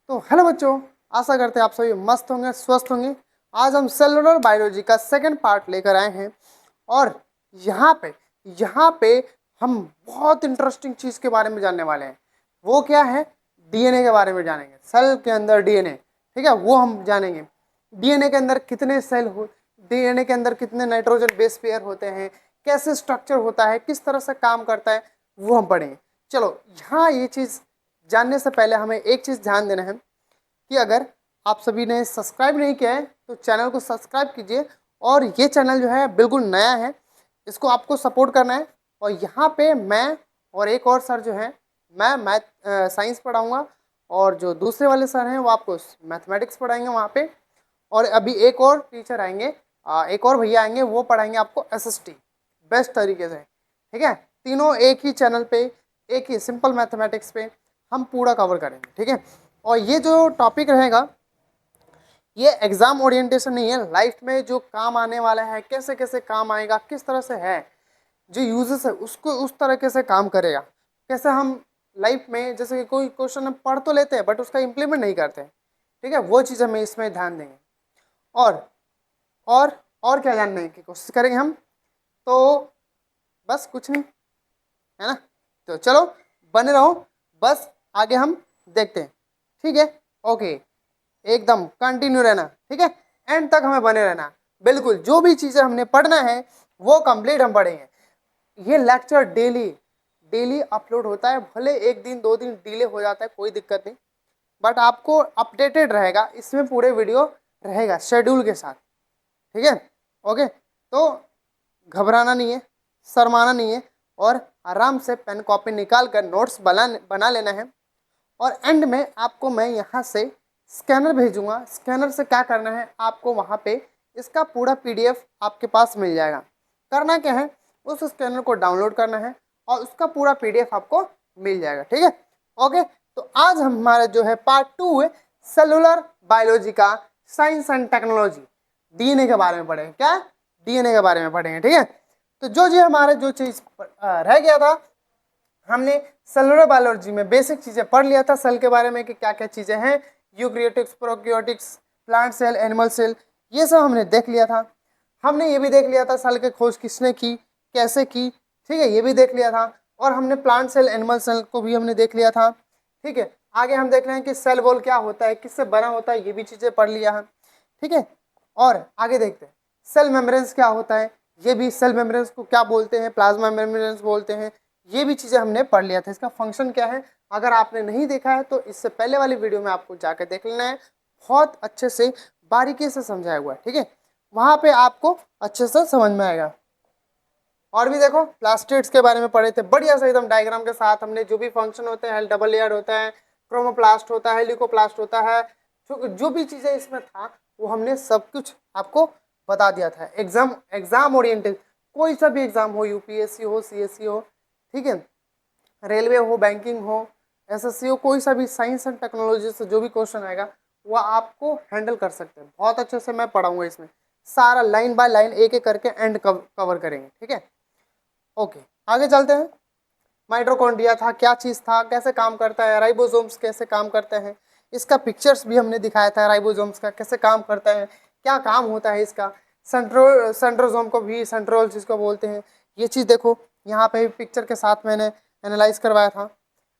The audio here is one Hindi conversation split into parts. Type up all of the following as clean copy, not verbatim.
तो हेलो बच्चों, आशा करते हैं आप सभी मस्त होंगे, स्वस्थ होंगे। आज हम सेलुलर बायोलॉजी का सेकंड पार्ट लेकर आए हैं और यहाँ पे यहाँ पे हम बहुत इंटरेस्टिंग चीज़ के बारे में जानने वाले हैं। वो क्या है? डीएनए के बारे में जानेंगे। सेल के अंदर डीएनए, ठीक है, वो हम जानेंगे। डीएनए के अंदर कितने सेल हो, डीएनए के अंदर कितने नाइट्रोजन बेस पेयर होते हैं, कैसे स्ट्रक्चर होता है, किस तरह से काम करता है, वो हम पढ़ेंगे। चलो, यहाँ ये चीज़ जानने से पहले हमें एक चीज़ ध्यान देना है कि अगर आप सभी ने सब्सक्राइब नहीं किया है तो चैनल को सब्सक्राइब कीजिए। और ये चैनल जो है बिल्कुल नया है, इसको आपको सपोर्ट करना है। और यहाँ पे मैं और एक और सर जो है, मैं मैथ साइंस पढ़ाऊँगा और जो दूसरे वाले सर हैं वो आपको मैथमेटिक्स पढ़ाएंगे वहाँ पे। और अभी एक और टीचर आएंगे, एक और भैया आएंगे, वो पढ़ाएंगे आपको एसएसटी बेस्ट तरीके से। ठीक है, तीनों एक ही चैनल पे, एक ही सिंपल मैथमेटिक्स पे हम पूरा कवर करेंगे। ठीक है, और ये जो टॉपिक रहेगा ये एग्जाम ओरिएंटेशन नहीं है, लाइफ में जो काम आने वाला है, कैसे कैसे काम आएगा, किस तरह से है, जो यूजेस है उसको उस तरीके से काम करेगा। कैसे हम लाइफ में, जैसे कि कोई क्वेश्चन हम पढ़ तो लेते हैं बट उसका इम्प्लीमेंट नहीं करते हैं, ठीक है, वो चीज़ हमें इसमें ध्यान देंगे। और और और क्या जानने की कोशिश करेंगे हम, तो बस कुछ नहीं, है ना। तो चलो बने रहो, बस आगे हम देखते हैं। ठीक है, ओके, एकदम कंटिन्यू रहना, ठीक है, एंड तक हमें बने रहना। बिल्कुल जो भी चीज़ें हमने पढ़ना है वो कंप्लीट हम पढ़ेंगे। ये लेक्चर डेली डेली अपलोड होता है, भले एक दिन दो दिन डिले हो जाता है, कोई दिक्कत नहीं, बट आपको अपडेटेड रहेगा, इसमें पूरे वीडियो रहेगा शेड्यूल के साथ। ठीक है, ओके, तो घबराना नहीं है, शर्माना नहीं है, और आराम से पेन कॉपी निकाल कर नोट्स बना लेना है। और एंड में आपको मैं यहाँ से स्कैनर भेजूंगा। स्कैनर से क्या करना है, आपको वहाँ पे इसका पूरा पीडीएफ आपके पास मिल जाएगा। करना क्या है, उस स्कैनर को डाउनलोड करना है और उसका पूरा पीडीएफ आपको मिल जाएगा। ठीक है, ओके, तो आज हमारा जो है पार्ट 2 है सेलुलर बायोलॉजी का, साइंस एंड टेक्नोलॉजी, डीएनए के बारे में पढ़ेंगे। क्या? डीएनए के बारे में पढ़ेंगे। ठीक है, तो जो हमारे जो चीज़ रह गया था, हमने सेलुलर बायोलॉजी में बेसिक चीज़ें पढ़ लिया था सेल के बारे में कि क्या क्या चीज़ें हैं, eukaryotics, prokaryotics, plant cell, animal cell, ये सब हमने देख लिया था। हमने ये भी देख लिया था सेल की खोज किसने की, कैसे की, ठीक है, ये भी देख लिया था। और हमने प्लांट सेल, एनिमल सेल को भी हमने देख लिया था। ठीक है, आगे हम देख रहे हैं कि सेल वॉल क्या होता है, किससे बना होता है, ये भी चीज़ें पढ़ लिया है। ठीक है, और आगे देखते हैं सेल मेम्ब्रेन्स क्या होता है, ये भी सेल मेम्ब्रेन्स को क्या बोलते हैं, प्लाज्मा मेम्ब्रेन्स बोलते हैं, ये भी चीज़ें हमने पढ़ लिया था। इसका फंक्शन क्या है, अगर आपने नहीं देखा है तो इससे पहले वाली वीडियो में आपको जाकर देख लेना है, बहुत अच्छे से बारीकी से समझाया हुआ है। ठीक है, वहाँ पे आपको अच्छे से समझ में आएगा। और भी देखो, प्लास्टिड्स के बारे में पढ़े थे बढ़िया से एकदम डायग्राम के साथ। हमने जो भी फंक्शन होते हैं, डबल लेयर होता है, क्रोमोप्लास्ट होता है, ल्यूकोप्लास्ट होता है, जो भी चीज़ें इसमें था वो हमने सब कुछ आपको बता दिया था। एग्जाम ओरिएंटेड, कोई सा भी एग्जाम हो, यूपीएससी हो, सीएससी हो, ठीक है, रेलवे हो, बैंकिंग हो, एसएससी हो, कोई सा भी साइंस एंड टेक्नोलॉजी से जो भी क्वेश्चन आएगा वो आपको हैंडल कर सकते हैं। बहुत अच्छे से मैं पढ़ाऊंगा इसमें, सारा लाइन बाय लाइन एक एक करके एंड कवर करेंगे। ठीक है, ओके, आगे चलते हैं। माइटोकॉन्ड्रिया था, क्या चीज़ था, कैसे काम करता है, राइबोसोम्स कैसे काम करते हैं, इसका पिक्चर्स भी हमने दिखाया था, राइबोसोम्स का कैसे काम करता है, क्या काम होता है इसका। सेंट्रोसोम को भी सेंट्रोल जिसको बोलते हैं, ये चीज़ देखो यहाँ पे पिक्चर के साथ मैंने एनालाइज करवाया था।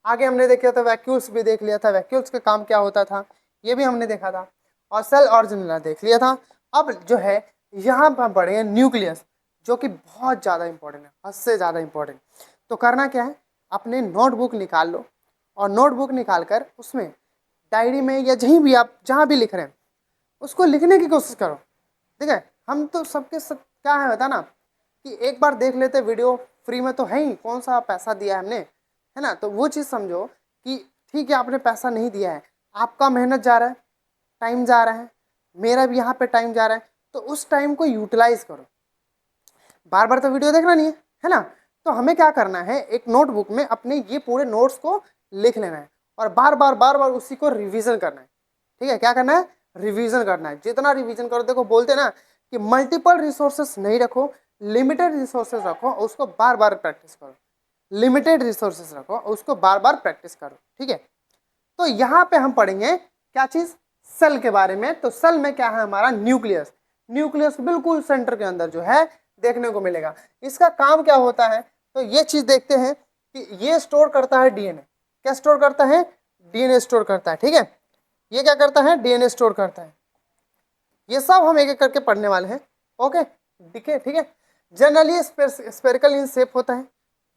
आगे हमने देखा था वैक्यूल्स भी देख लिया था, वैक्यूल्स का काम क्या होता था ये भी हमने देखा था, और सेल ऑर्गेनेल देख लिया था। अब जो है यहाँ पर पढ़ेंगे न्यूक्लियस, जो कि बहुत ज़्यादा इंपॉर्टेंट है, हद से ज़्यादा इंपॉर्टेंट। तो करना क्या है, अपने नोटबुक निकाल लो और नोटबुक निकाल कर उसमें डायरी में या जहीं भी आप जहाँ भी लिख रहे हैं उसको लिखने की कोशिश करो। ठीक है, हम तो सबके सब क्या है बता ना, कि एक बार देख लेते वीडियो, फ्री में तो है ही, कौन सा पैसा दिया है हमने, है ना। तो वो चीज़ समझो कि ठीक है आपने पैसा नहीं दिया है, आपका मेहनत जा रहा है, टाइम जा रहा है, मेरा भी यहाँ पे टाइम जा रहा है, तो उस टाइम को यूटिलाइज करो। बार बार तो वीडियो देखना नहीं है ना। तो हमें क्या करना है, एक नोटबुक में अपने ये पूरे नोट्स को लिख लेना है और बार बार उसी को रिवीजन करना है। ठीक है, क्या करना है, रिवीजन करना है। जितना रिवीजन करो, देखो बोलते ना कि मल्टीपल रिसोर्सेस नहीं रखो, लिमिटेड रिसोर्सेस रखो और उसको बार बार प्रैक्टिस करो। लिमिटेड रिसोर्सेस रखो और उसको बार बार प्रैक्टिस करो। ठीक है, तो यहाँ पे हम पढ़ेंगे क्या चीज, सेल के बारे में। तो सेल में क्या है हमारा, न्यूक्लियस। न्यूक्लियस बिल्कुल सेंटर के अंदर जो है देखने को मिलेगा। इसका काम क्या होता है, तो ये चीज देखते हैं कि ये स्टोर करता है डीएनए। क्या स्टोर करता है, डीएनए स्टोर करता है, ठीक है। ये क्या करता है, डीएनए स्टोर करता है। ये सब हम एक एक करके पढ़ने वाले हैं, ओके, ठीक है। जनरली स्पेरिकल इन शेप होता है,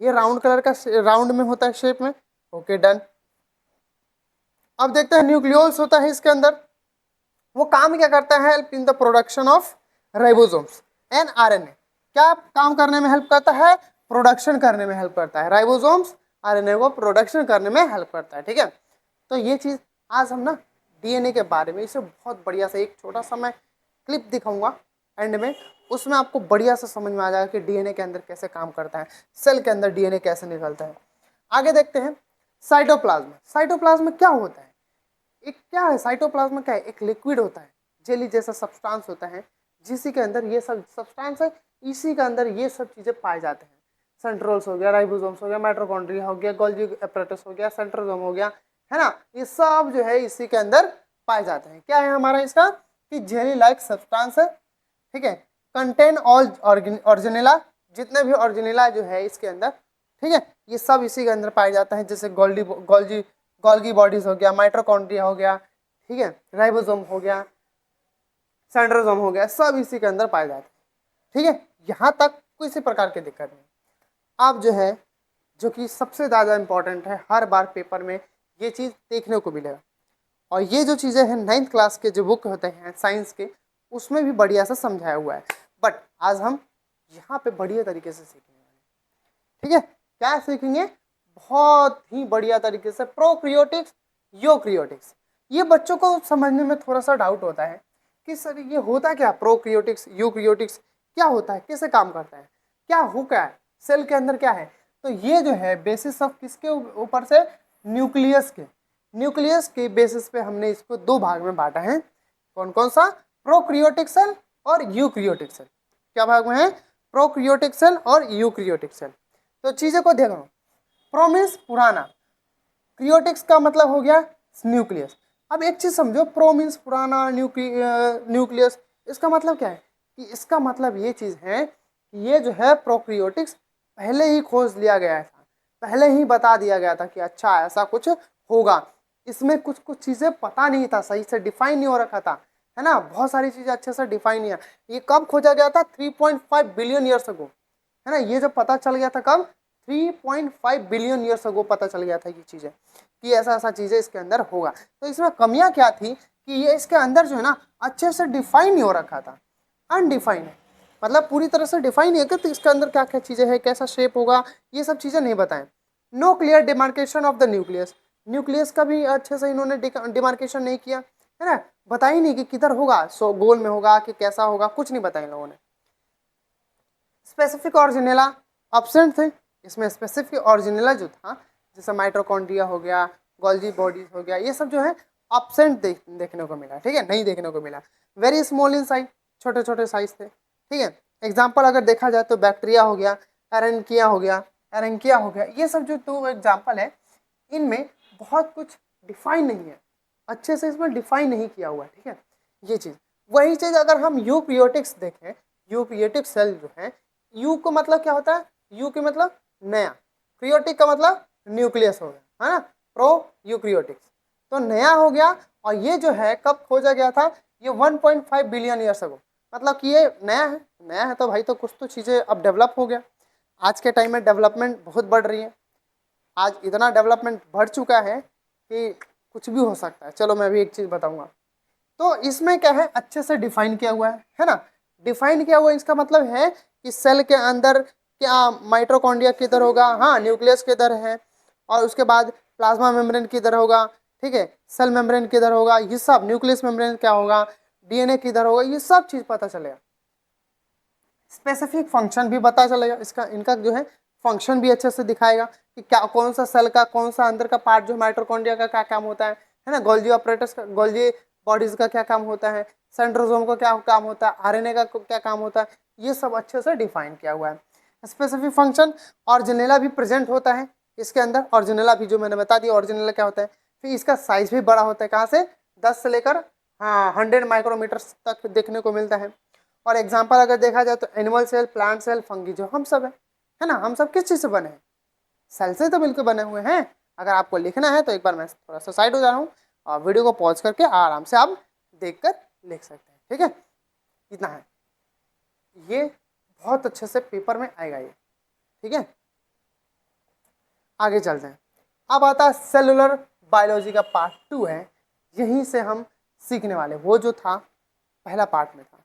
ये राउंड कलर का राउंड में होता है शेप में, ओके डन। अब देखते हैं न्यूक्लियोल्स होता है इसके अंदर, वो काम क्या करता है, help in the production of ribosomes and RNA. क्या काम करने में हेल्प करता है, प्रोडक्शन करने में हेल्प करता है। राइबोसोम्स आरएनए को प्रोडक्शन करने में हेल्प करता है, ठीक है। तो ये चीज आज हम ना डीएनए के बारे में, इसे बहुत बढ़िया से एक छोटा सा मैं क्लिप दिखाऊंगा एंड में, उसमें आपको बढ़िया से समझ में आ जाएगा कि डीएनए के अंदर कैसे काम करता है, सेल के अंदर डीएनए कैसे निकलता है। आगे देखते हैं साइटोप्लाज्म। साइटोप्लाज्म क्या होता है, एक क्या है, साइटोप्लाज्म क्या है, एक लिक्विड होता है, जेली जैसा सब्सटेंस होता है, जिसी के अंदर ये सब सब्सटेंस है, इसी के अंदर ये सब चीजें पाए जाते हैं। सेंट्रोल्स हो गया, राइबोसोम्स हो गया, माइटोकॉन्ड्रिया हो गया, गोल्गी एपरेटस हो गया, सेंट्रोसोम हो गया, है ना, ये सब जो है इसी के अंदर पाए जाते हैं। क्या है हमारा इसका, कि जेली लाइक सब्सटेंस है, ठीक है। कंटेन ऑल ऑर्गेनेला, जितने भी ऑर्गेनेला जो है इसके अंदर, ठीक है, ये सब इसी के अंदर पाए जाता है। जैसे गोल्गी बॉडीज हो गया, माइटोकॉन्ड्रिया हो गया, ठीक है, राइबोसोम हो गया, सेंट्रोसोम हो गया, सब इसी के अंदर पाए जाते हैं, ठीक है। यहाँ तक किसी प्रकार की दिक्कत नहीं। अब जो है, जो कि सबसे ज़्यादा इंपॉर्टेंट है, हर बार पेपर में ये चीज़ देखने को मिलेगा, और ये जो चीज़ें हैं 9th क्लास के जो बुक होते हैं साइंस के, उसमें भी बढ़िया से समझाया हुआ है, बट आज हम यहाँ पे बढ़िया तरीके से सीखेंगे, ठीक है। क्या सीखेंगे, बहुत ही बढ़िया तरीके से प्रोक्रियोटिक्स, यूक्रियोटिक्स। ये बच्चों को समझने में थोड़ा सा डाउट होता है कि सर ये होता क्या, प्रोक्रियोटिक्स यूक्रियोटिक्स क्या होता है, कैसे काम करता है, क्या है, सेल के अंदर क्या है। तो ये जो है बेसिस ऑफ किसके ऊपर से, न्यूक्लियस के बेसिस पे हमने इसको दो भाग में बांटा है। कौन कौन सा, प्रोक्रियोटिक सेल और यूक्रियोटिक सेल। क्या भाग में है, प्रोक्रियोटिक सेल और यूक्रियोटिक सेल। तो चीजें को देखो, प्रो मीन्स पुराना, क्रियोटिक्स का मतलब हो गया न्यूक्लियस। अब एक चीज समझो, प्रो मीन्स पुराना, न्यूक्लियस, इसका मतलब क्या है, कि इसका मतलब ये चीज है कि ये जो है प्रोक्रियोटिक्स पहले ही खोज लिया गया था, पहले ही बता दिया गया था कि अच्छा ऐसा कुछ होगा। इसमें कुछ कुछ चीजें पता नहीं था, सही से डिफाइन नहीं हो रखा था, है ना, बहुत सारी चीजें अच्छे से डिफाइन नहीं है। ये कब खोजा गया था, 3.5 बिलियन ईयर्स अगो, है ना, ये जो पता चल गया था कब, 3.5 बिलियन ईयर्स अगो पता चल गया था ये चीजें, कि ऐसा ऐसा चीजें इसके अंदर होगा। तो इसमें कमियां क्या थी, कि ये इसके अंदर जो है ना अच्छे से डिफाइन नहीं हो रखा था, अनडिफाइन है, मतलब पूरी तरह से डिफाइन नहीं है कि इसके अंदर क्या क्या चीजें हैं, कैसा शेप होगा, ये सब चीजें नहीं बताएं। No clear demarcation of the nucleus, nucleus का भी अच्छे से इन्होंने डिमार्केशन नहीं किया, है ना, बता ही नहीं कि किधर होगा, सो गोल में होगा कि कैसा होगा, कुछ नहीं बताया इन लोगों ने। स्पेसिफिक ऑर्जिनेला एब्सेंट थे, इसमें स्पेसिफिक ऑर्जिनेला जो था, जैसे माइटोकॉन्ड्रिया हो गया, गोल्जी बॉडीज हो गया, ये सब जो है एब्सेंट देखने को मिला, ठीक है, नहीं देखने को मिला। वेरी स्मॉल इन साइज, छोटे छोटे साइज थे, ठीक है। एग्जाम्पल अगर देखा जाए तो बैक्टीरिया हो गया, एरेंकिया हो गया, ये सब जो दो एग्जाम्पल है, इनमें बहुत कुछ डिफाइन नहीं है, अच्छे से इसमें डिफाइन नहीं किया हुआ, ठीक है, ये चीज़। वही चीज़ अगर हम यूक्रियोटिक्स देखें, यूक्रियोटिक सेल जो है, यू को मतलब क्या होता है, यू के मतलब नया, क्रियोटिक का मतलब न्यूक्लियस हो गया, है ना, प्रो यूक्रियोटिक्स, तो नया हो गया। और ये जो है कब खोजा गया था, ये 1.5 बिलियन ईयर्स अगो, मतलब कि ये नया है तो भाई तो कुछ तो चीज़ें अब डेवलप हो गया। आज के टाइम में डेवलपमेंट बहुत बढ़ रही है, आज इतना डेवलपमेंट बढ़ चुका है कि कुछ भी हो सकता है। चलो मैं भी एक चीज़ बताऊंगा, तो इसमें क्या है, अच्छे से डिफाइन किया हुआ है ना, डिफाइन किया हुआ, इसका मतलब है कि सेल के अंदर क्या माइटोकॉन्ड्रिया किधर होगा, हाँ न्यूक्लियस किधर है, और उसके बाद प्लाज्मा मेम्ब्रेन किधर होगा, ठीक है, सेल मेम्ब्रेन किधर होगा, ये सब, न्यूक्लियस मेम्ब्रेन क्या होगा, डीएनए किधर होगा, ये सब चीज पता चलेगा। स्पेसिफिक फंक्शन भी पता चलेगा, इसका इनका जो है फंक्शन भी अच्छे से दिखाएगा कि क्या, कौन सा सेल का कौन सा अंदर का पार्ट जो माइटोकॉन्ड्रिया का क्या काम होता है ना, गोल्जी ऑपरेटस का, गोल्जी बॉडीज का क्या काम होता है, सेंट्रोसोम का क्या काम होता है, आरएनए का क्या काम होता है, ये सब अच्छे से डिफाइन किया हुआ है। स्पेसिफिक फंक्शन, ऑर्जिनेला भी प्रेजेंट होता है इसके अंदर, ऑर्जिनेला भी जो मैंने बता दिया, ऑर्जिनेला क्या होता है, फिर इसका साइज भी बड़ा होता है, कहाँ से, 10 से लेकर 100 माइक्रोमीटर तक देखने को मिलता है। और एग्जाम्पल अगर देखा जाए तो animal cell, plant cell, fungi जो हम सब है ना, हम सब किस चीज़ से बने हैं? सेल से तो मिलकर बने हुए हैं। अगर आपको लिखना है तो एक बार मैं थोड़ा सा साइड हो जा रहा हूँ और वीडियो को पॉज करके आराम से आप देखकर लिख सकते हैं। ठीक है, इतना है, ये बहुत अच्छे से पेपर में आएगा ये। ठीक है, आगे चलते हैं। अब आता है सेलुलर बायोलॉजी का पार्ट 2 है, यहीं से हम सीखने वाले, वो जो था पहला पार्ट में था